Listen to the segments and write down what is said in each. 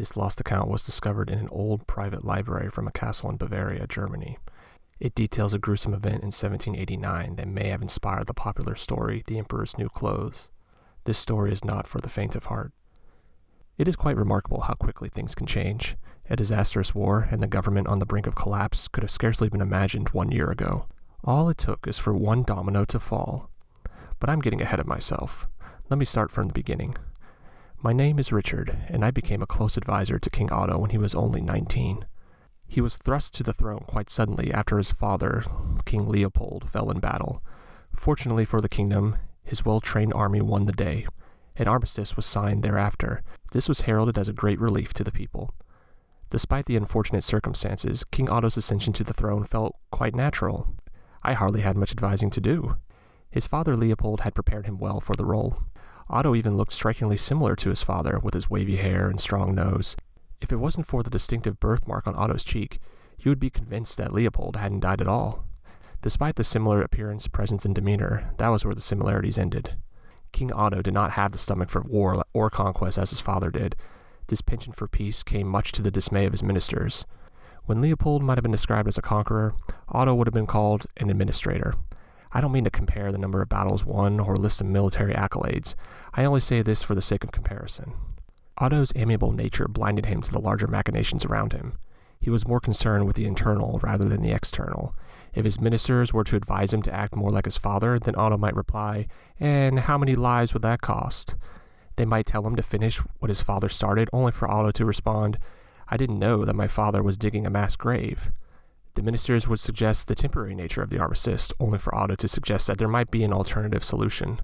This lost account was discovered in an old private library from a castle in Bavaria, Germany. It details a gruesome event in 1789 that may have inspired the popular story, The Emperor's New Clothes. This story is not for the faint of heart. It is quite remarkable how quickly things can change. A disastrous war and the government on the brink of collapse could have scarcely been imagined 1 year ago. All it took is for one domino to fall. But I'm getting ahead of myself. Let me start from the beginning. My name is Richard, and I became a close advisor to King Otto when he was only 19. He was thrust to the throne quite suddenly after his father, King Leopold, fell in battle. Fortunately for the kingdom, his well-trained army won the day. An armistice was signed thereafter. This was heralded as a great relief to the people. Despite the unfortunate circumstances, King Otto's ascension to the throne felt quite natural. I hardly had much advising to do. His father Leopold had prepared him well for the role. Otto even looked strikingly similar to his father, with his wavy hair and strong nose. If it wasn't for the distinctive birthmark on Otto's cheek, you would be convinced that Leopold hadn't died at all. Despite the similar appearance, presence, and demeanor, that was where the similarities ended. King Otto did not have the stomach for war or conquest as his father did. This penchant for peace came much to the dismay of his ministers. When Leopold might have been described as a conqueror, Otto would have been called an administrator. I don't mean to compare the number of battles won or list of military accolades. I only say this for the sake of comparison. Otto's amiable nature blinded him to the larger machinations around him. He was more concerned with the internal rather than the external. If his ministers were to advise him to act more like his father, then Otto might reply, "And how many lives would that cost?" They might tell him to finish what his father started, only for Otto to respond, "I didn't know that my father was digging a mass grave." The ministers would suggest the temporary nature of the armistice, only for Otto to suggest that there might be an alternative solution.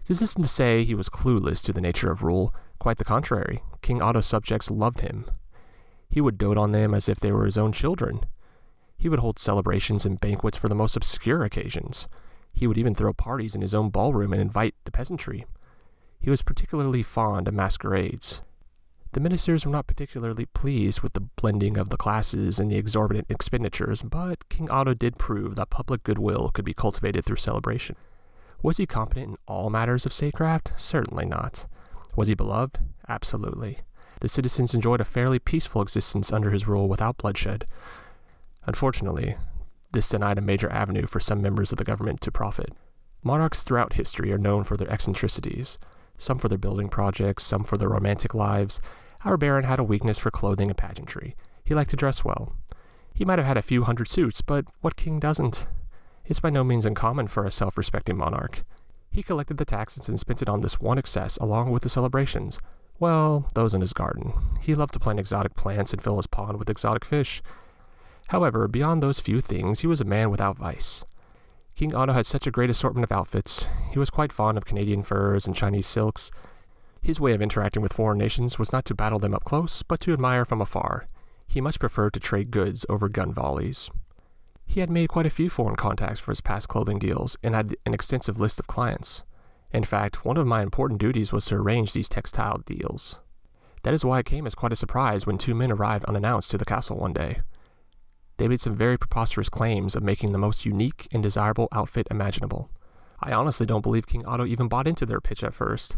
This isn't to say he was clueless to the nature of rule. Quite the contrary. King Otto's subjects loved him. He would dote on them as if they were his own children. He would hold celebrations and banquets for the most obscure occasions. He would even throw parties in his own ballroom and invite the peasantry. He was particularly fond of masquerades. The ministers were not particularly pleased with the blending of the classes and the exorbitant expenditures, but King Otto did prove that public goodwill could be cultivated through celebration. Was he competent in all matters of statecraft? Certainly not. Was he beloved? Absolutely. The citizens enjoyed a fairly peaceful existence under his rule without bloodshed. Unfortunately, this denied a major avenue for some members of the government to profit. Monarchs throughout history are known for their eccentricities, some for their building projects, some for their romantic lives. Our Baron had a weakness for clothing and pageantry. He liked to dress well. He might have had a few hundred suits, but what king doesn't? It's by no means uncommon for a self-respecting monarch. He collected the taxes and spent it on this one excess along with the celebrations. Well, those in his garden. He loved to plant exotic plants and fill his pond with exotic fish. However, beyond those few things, he was a man without vice. King Otto had such a great assortment of outfits. He was quite fond of Canadian furs and Chinese silks. His way of interacting with foreign nations was not to battle them up close, but to admire from afar. He much preferred to trade goods over gun volleys. He had made quite a few foreign contacts for his past clothing deals and had an extensive list of clients. In fact, one of my important duties was to arrange these textile deals. That is why it came as quite a surprise when two men arrived unannounced to the castle one day. They made some very preposterous claims of making the most unique and desirable outfit imaginable. I honestly don't believe King Otto even bought into their pitch at first.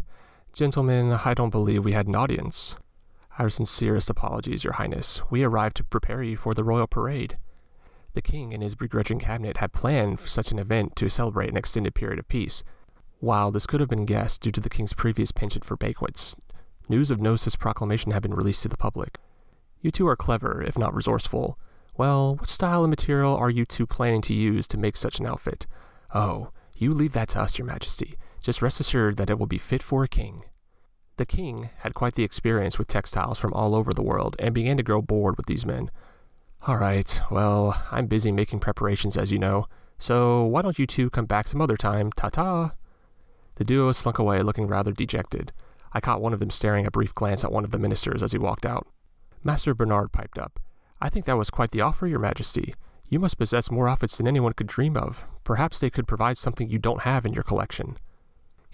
"Gentlemen, I don't believe we had an audience." "Our sincerest apologies, Your Highness. We arrived to prepare you for the royal parade." The king and his begrudging cabinet had planned for such an event to celebrate an extended period of peace. While this could have been guessed due to the king's previous penchant for banquets, news of no such proclamation had been released to the public. "You two are clever, if not resourceful. Well, what style and material are you two planning to use to make such an outfit?" "Oh, you leave that to us, Your Majesty. Just rest assured that it will be fit for a king." The king had quite the experience with textiles from all over the world and began to grow bored with these men. "All right, well, I'm busy making preparations, as you know, so why don't you two come back some other time? Ta-ta!" The duo slunk away looking rather dejected. I caught one of them staring a brief glance at one of the ministers as he walked out. Master Bernard piped up. "I think that was quite the offer, Your Majesty. You must possess more outfits than anyone could dream of. Perhaps they could provide something you don't have in your collection."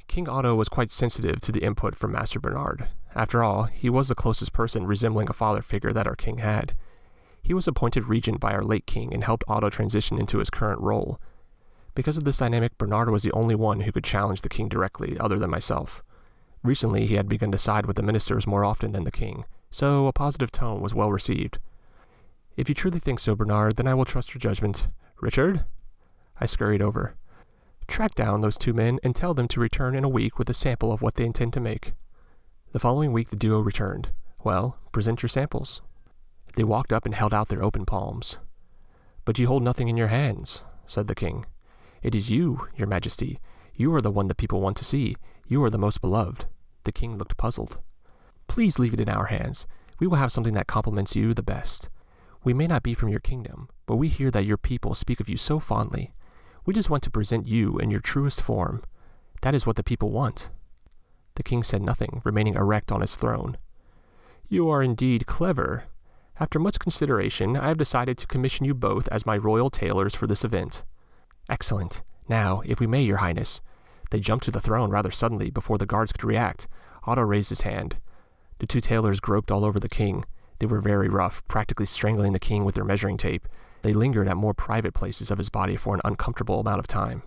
King Otto was quite sensitive to the input from Master Bernard. After all, he was the closest person resembling a father figure that our king had. He was appointed regent by our late king and helped Otto transition into his current role. Because of this dynamic, Bernard was the only one who could challenge the king directly, other than myself. Recently, he had begun to side with the ministers more often than the king, so a positive tone was well received. If you truly think so, Bernard, then I will trust your judgment. Richard? I scurried over. Track down those two men and tell them to return in a week with a sample of what they intend to make. The following week the duo returned. Well, present your samples. They walked up and held out their open palms. But you hold nothing in your hands, said the king. It is you, your majesty. You are the one that people want to see. You are the most beloved. The king looked puzzled. Please leave it in our hands. We will have something that compliments you the best. We may not be from your kingdom, but we hear that your people speak of you so fondly. We just want to present you in your truest form. That is what the people want. The king said nothing, remaining erect on his throne. You are indeed clever. After much consideration, I have decided to commission you both as my royal tailors for this event. Excellent. Now, if we may, your highness. They jumped to the throne rather suddenly before the guards could react. Otto raised his hand. The two tailors groped all over the king. They were very rough, practically strangling the king with their measuring tape. They lingered at more private places of his body for an uncomfortable amount of time.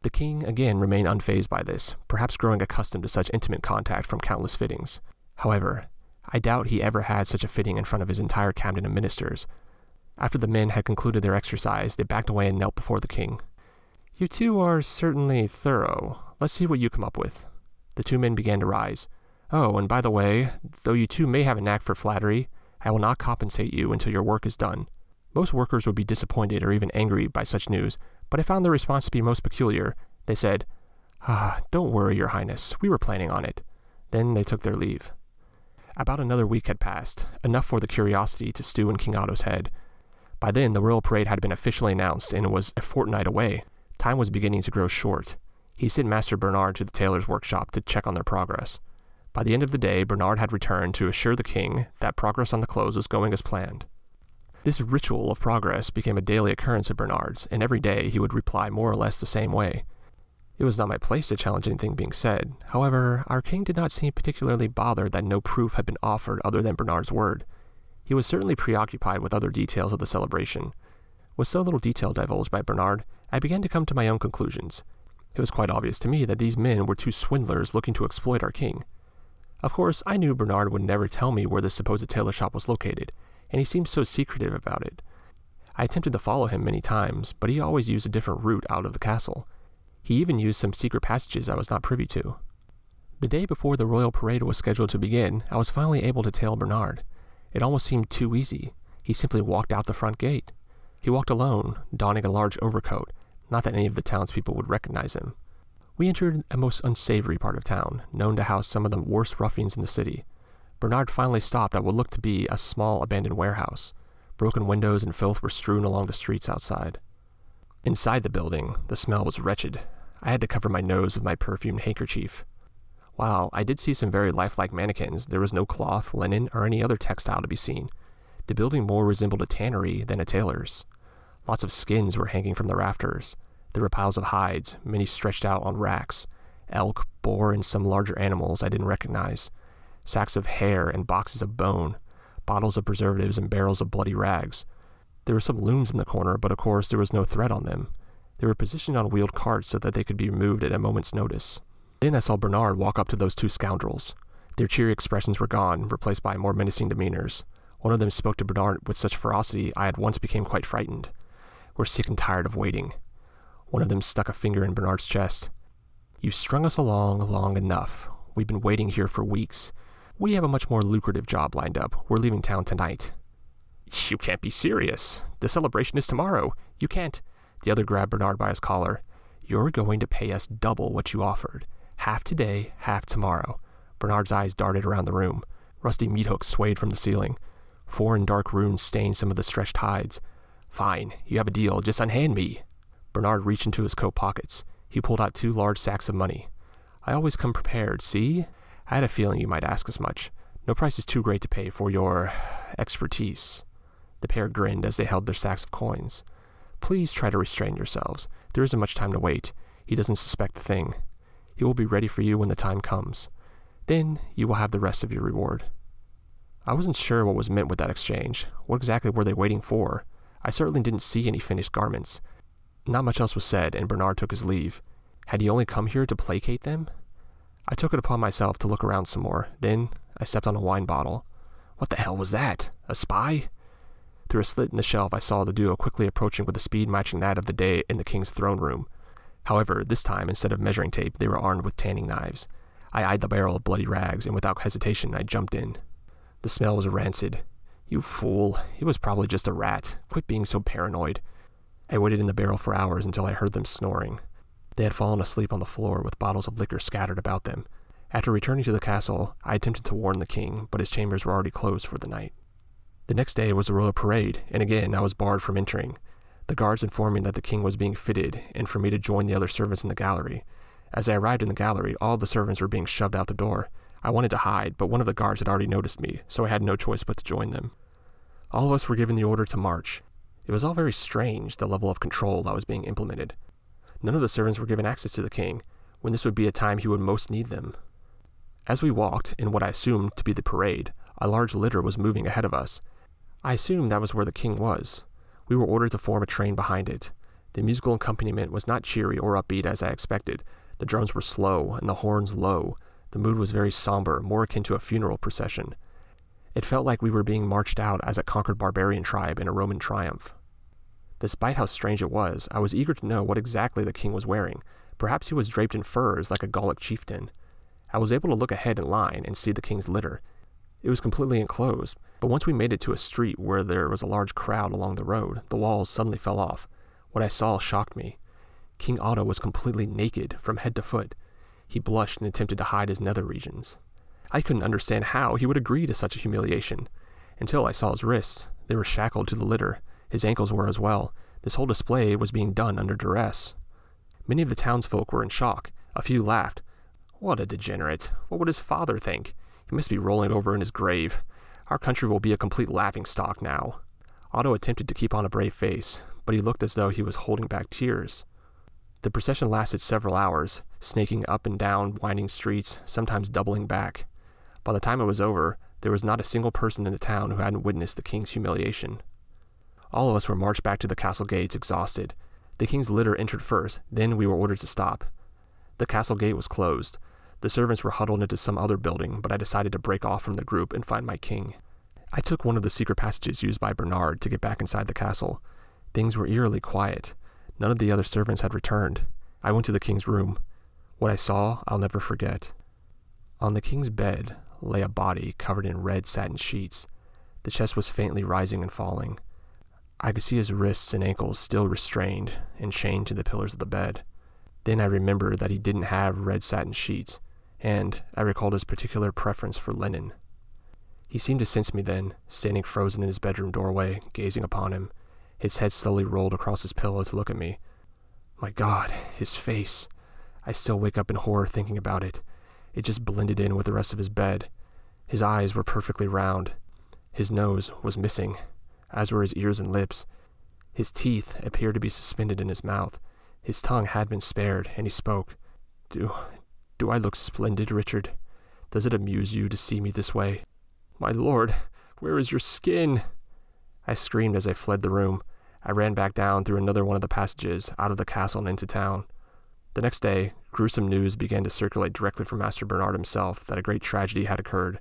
The king again remained unfazed by this, perhaps growing accustomed to such intimate contact from countless fittings. However, I doubt he ever had such a fitting in front of his entire cabinet of ministers. After the men had concluded their exercise, they backed away and knelt before the king. You two are certainly thorough. Let's see what you come up with. The two men began to rise. Oh, and by the way, though you two may have a knack for flattery, I will not compensate you until your work is done. Most workers would be disappointed or even angry by such news, but I found their response to be most peculiar. They said, don't worry, your highness, we were planning on it. Then they took their leave. About another week had passed, enough for the curiosity to stew in King Otto's head. By then, the royal parade had been officially announced, and it was a fortnight away. Time was beginning to grow short. He sent Master Bernard to the tailor's workshop to check on their progress. By the end of the day, Bernard had returned to assure the king that progress on the clothes was going as planned. This ritual of progress became a daily occurrence at Bernard's, and every day he would reply more or less the same way. It was not my place to challenge anything being said. However, our king did not seem particularly bothered that no proof had been offered other than Bernard's word. He was certainly preoccupied with other details of the celebration. With so little detail divulged by Bernard, I began to come to my own conclusions. It was quite obvious to me that these men were two swindlers looking to exploit our king. Of course, I knew Bernard would never tell me where the supposed tailor shop was located, and he seemed so secretive about it. I attempted to follow him many times, but he always used a different route out of the castle. He even used some secret passages I was not privy to. The day before the royal parade was scheduled to begin, I was finally able to tail Bernard. It almost seemed too easy. He simply walked out the front gate. He walked alone, donning a large overcoat, not that any of the townspeople would recognize him. We entered a most unsavory part of town, known to house some of the worst ruffians in the city. Bernard finally stopped at what looked to be a small abandoned warehouse. Broken windows and filth were strewn along the streets outside. Inside the building, the smell was wretched. I had to cover my nose with my perfumed handkerchief. While I did see some very lifelike mannequins, there was no cloth, linen, or any other textile to be seen. The building more resembled a tannery than a tailor's. Lots of skins were hanging from the rafters. There were piles of hides, many stretched out on racks. Elk, boar, and some larger animals I didn't recognize. Sacks of hair and boxes of bone. Bottles of preservatives and barrels of bloody rags. There were some looms in the corner, but of course there was no thread on them. They were positioned on wheeled carts so that they could be removed at a moment's notice. Then I saw Bernard walk up to those two scoundrels. Their cheery expressions were gone, replaced by more menacing demeanors. One of them spoke to Bernard with such ferocity I at once became quite frightened. We're sick and tired of waiting. One of them stuck a finger in Bernard's chest. You've strung us along long enough. We've been waiting here for weeks. We have a much more lucrative job lined up. We're leaving town tonight. You can't be serious. The celebration is tomorrow. You can't. The other grabbed Bernard by his collar. You're going to pay us double what you offered. Half today, half tomorrow. Bernard's eyes darted around the room. Rusty meat hooks swayed from the ceiling. Foreign dark runes stained some of the stretched hides. Fine, you have a deal. Just unhand me. Bernard reached into his coat pockets. He pulled out 2 large sacks of money. I always come prepared, see? I had a feeling you might ask as much. No price is too great to pay for your expertise. The pair grinned as they held their sacks of coins. Please try to restrain yourselves. There isn't much time to wait. He doesn't suspect a thing. He will be ready for you when the time comes. Then you will have the rest of your reward. I wasn't sure what was meant with that exchange. What exactly were they waiting for? I certainly didn't see any finished garments. Not much else was said, and Bernard took his leave. Had he only come here to placate them? I took it upon myself to look around some more. Then I stepped on a wine bottle. What the hell was that? A spy? Through a slit in the shelf, I saw the duo quickly approaching with a speed matching that of the day in the king's throne room. However, this time, instead of measuring tape, they were armed with tanning knives. I eyed the barrel of bloody rags, and without hesitation, I jumped in. The smell was rancid. You fool. It was probably just a rat. Quit being so paranoid. I waited in the barrel for hours until I heard them snoring. They had fallen asleep on the floor with bottles of liquor scattered about them. After returning to the castle, I attempted to warn the king, but his chambers were already closed for the night. The next day was the royal parade, and again I was barred from entering. The guards informed me that the king was being fitted, and for me to join the other servants in the gallery. As I arrived in the gallery, all the servants were being shoved out the door. I wanted to hide, but one of the guards had already noticed me, so I had no choice but to join them. All of us were given the order to march. It was all very strange, the level of control that was being implemented. None of the servants were given access to the king, when this would be a time he would most need them. As we walked, in what I assumed to be the parade, a large litter was moving ahead of us. I assumed that was where the king was. We were ordered to form a train behind it. The musical accompaniment was not cheery or upbeat as I expected. The drums were slow and the horns low. The mood was very somber, more akin to a funeral procession. It felt like we were being marched out as a conquered barbarian tribe in a Roman triumph. Despite how strange it was, I was eager to know what exactly the king was wearing. Perhaps he was draped in furs like a Gallic chieftain. I was able to look ahead in line and see the king's litter. It was completely enclosed, but once we made it to a street where there was a large crowd along the road, the walls suddenly fell off. What I saw shocked me. King Otto was completely naked from head to foot. He blushed and attempted to hide his nether regions. I couldn't understand how he would agree to such a humiliation. Until I saw his wrists. They were shackled to the litter. His ankles were as well. This whole display was being done under duress. Many of the townsfolk were in shock. A few laughed. What a degenerate. What would his father think? He must be rolling over in his grave. Our country will be a complete laughingstock now. Otto attempted to keep on a brave face, but he looked as though he was holding back tears. The procession lasted several hours, snaking up and down winding streets, sometimes doubling back. By the time it was over, there was not a single person in the town who hadn't witnessed the king's humiliation. All of us were marched back to the castle gates, exhausted. The king's litter entered first, then we were ordered to stop. The castle gate was closed. The servants were huddled into some other building, but I decided to break off from the group and find my king. I took one of the secret passages used by Bernard to get back inside the castle. Things were eerily quiet. None of the other servants had returned. I went to the king's room. What I saw, I'll never forget. On the king's bed lay a body covered in red satin sheets. The chest was faintly rising and falling. I could see his wrists and ankles still restrained and chained to the pillars of the bed. Then I remembered that he didn't have red satin sheets, and I recalled his particular preference for linen. He seemed to sense me then, standing frozen in his bedroom doorway, gazing upon him. His head slowly rolled across his pillow to look at me. My God, his face. I still wake up in horror thinking about it. It just blended in with the rest of his bed. His eyes were perfectly round. His nose was missing, as were his ears and lips. His teeth appeared to be suspended in his mouth. His tongue had been spared, and he spoke. Do I look splendid, Richard? Does it amuse you to see me this way? My lord, where is your skin? I screamed as I fled the room. I ran back down through another one of the passages, out of the castle and into town. The next day, gruesome news began to circulate directly from Master Bernard himself that a great tragedy had occurred.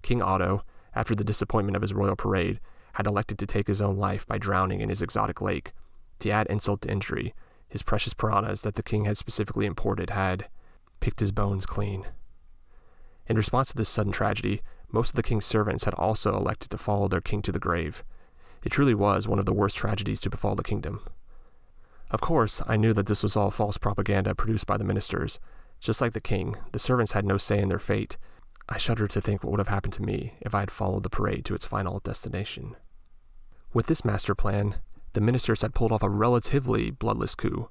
King Otto, after the disappointment of his royal parade, had elected to take his own life by drowning in his exotic lake. To add insult to injury, his precious piranhas that the king had specifically imported had picked his bones clean. In response to this sudden tragedy, most of the king's servants had also elected to follow their king to the grave. It truly was one of the worst tragedies to befall the kingdom. Of course, I knew that this was all false propaganda produced by the ministers. Just like the king, the servants had no say in their fate. I shudder to think what would have happened to me if I had followed the parade to its final destination. With this master plan, the ministers had pulled off a relatively bloodless coup.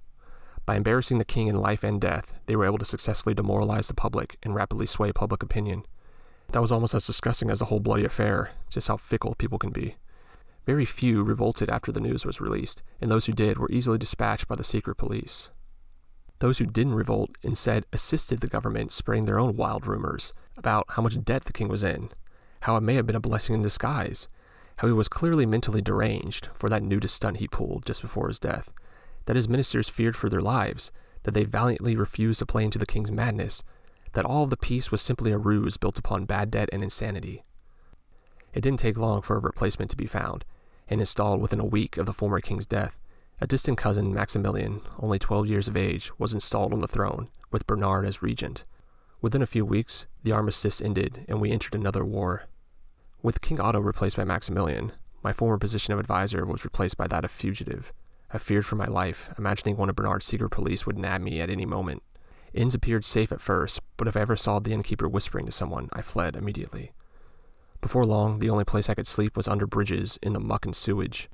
By embarrassing the king in life and death, they were able to successfully demoralize the public and rapidly sway public opinion. That was almost as disgusting as the whole bloody affair, just how fickle people can be. Very few revolted after the news was released, and those who did were easily dispatched by the secret police. Those who didn't revolt instead assisted the government spreading their own wild rumors about how much debt the king was in, how it may have been a blessing in disguise, how he was clearly mentally deranged for that nudist stunt he pulled just before his death, that his ministers feared for their lives, that they valiantly refused to play into the king's madness, that all of the peace was simply a ruse built upon bad debt and insanity. It didn't take long for a replacement to be found, and installed within a week of the former king's death. A distant cousin, Maximilian, only 12 years of age, was installed on the throne, with Bernard as regent. Within a few weeks, the armistice ended, and we entered another war. With King Otto replaced by Maximilian, my former position of advisor was replaced by that of fugitive. I feared for my life, imagining one of Bernard's secret police would nab me at any moment. Inns appeared safe at first, but if I ever saw the innkeeper whispering to someone, I fled immediately. Before long, the only place I could sleep was under bridges in the muck and sewage.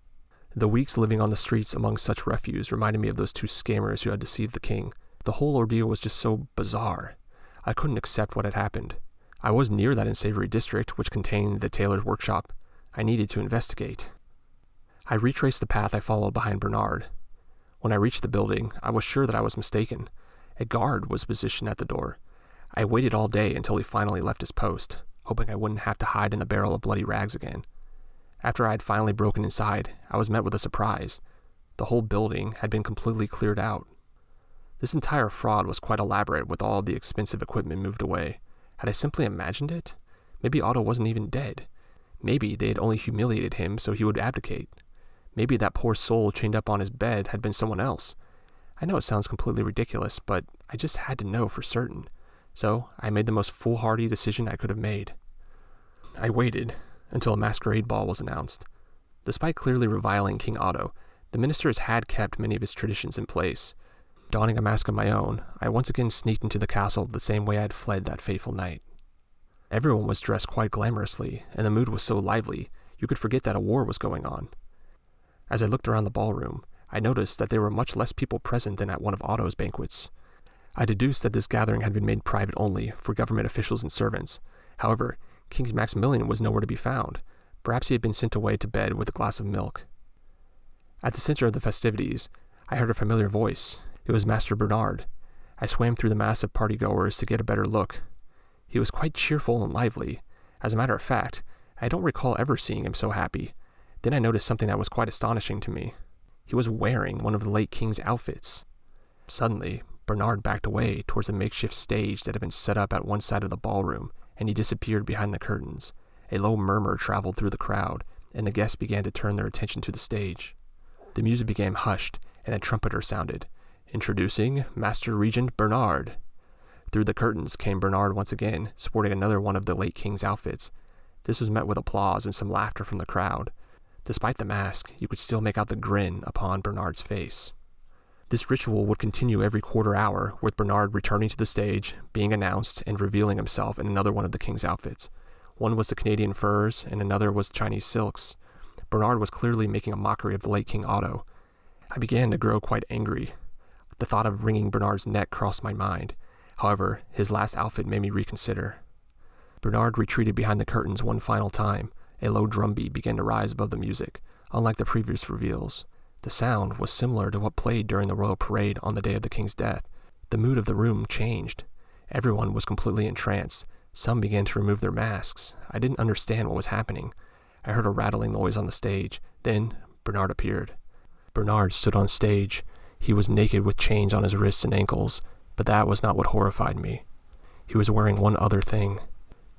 The weeks living on the streets among such refuse reminded me of those two scammers who had deceived the king. The whole ordeal was just so bizarre. I couldn't accept what had happened. I was near that unsavory district, which contained the tailor's workshop. I needed to investigate. I retraced the path I followed behind Bernard. When I reached the building, I was sure that I was mistaken. A guard was positioned at the door. I waited all day until he finally left his post, hoping I wouldn't have to hide in the barrel of bloody rags again. After I had finally broken inside, I was met with a surprise. The whole building had been completely cleared out. This entire fraud was quite elaborate, with all the expensive equipment moved away. Had I simply imagined it? Maybe Otto wasn't even dead. Maybe they had only humiliated him so he would abdicate. Maybe that poor soul chained up on his bed had been someone else. I know it sounds completely ridiculous, but I just had to know for certain. So I made the most foolhardy decision I could have made. I waited until a masquerade ball was announced. Despite clearly reviling King Otto, the ministers had kept many of his traditions in place. Donning a mask of my own, I once again sneaked into the castle the same way I had fled that fateful night. Everyone was dressed quite glamorously, and the mood was so lively, you could forget that a war was going on. As I looked around the ballroom, I noticed that there were much less people present than at one of Otto's banquets. I deduced that this gathering had been made private only for government officials and servants. However, King Maximilian was nowhere to be found. Perhaps he had been sent away to bed with a glass of milk. At the center of the festivities, I heard a familiar voice. It was Master Bernard. I swam through the mass of partygoers to get a better look. He was quite cheerful and lively. As a matter of fact, I don't recall ever seeing him so happy. Then I noticed something that was quite astonishing to me. He was wearing one of the late king's outfits. Suddenly, Bernard backed away towards a makeshift stage that had been set up at one side of the ballroom, and he disappeared behind the curtains. A low murmur traveled through the crowd, and the guests began to turn their attention to the stage. The music became hushed, and a trumpeter sounded. Introducing Master Regent Bernard. Through the curtains came Bernard once again, sporting another one of the late king's outfits. This was met with applause and some laughter from the crowd. Despite the mask, you could still make out the grin upon Bernard's face. This ritual would continue every quarter hour, with Bernard returning to the stage, being announced, and revealing himself in another one of the king's outfits. One was the Canadian furs, and another was Chinese silks. Bernard was clearly making a mockery of the late King Otto. I began to grow quite angry. The thought of wringing Bernard's neck crossed my mind. However, his last outfit made me reconsider. Bernard retreated behind the curtains one final time. A low drumbeat began to rise above the music, unlike the previous reveals. The sound was similar to what played during the royal parade on the day of the king's death. The mood of the room changed. Everyone was completely entranced. Some began to remove their masks. I didn't understand what was happening. I heard a rattling noise on the stage. Then Bernard appeared. Bernard stood on stage. He was naked with chains on his wrists and ankles, but that was not what horrified me. He was wearing one other thing.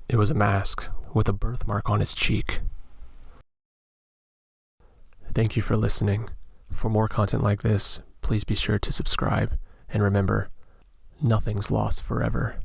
It was a mask with a birthmark on its cheek. Thank you for listening. For more content like this, please be sure to subscribe, and remember, nothing's lost forever.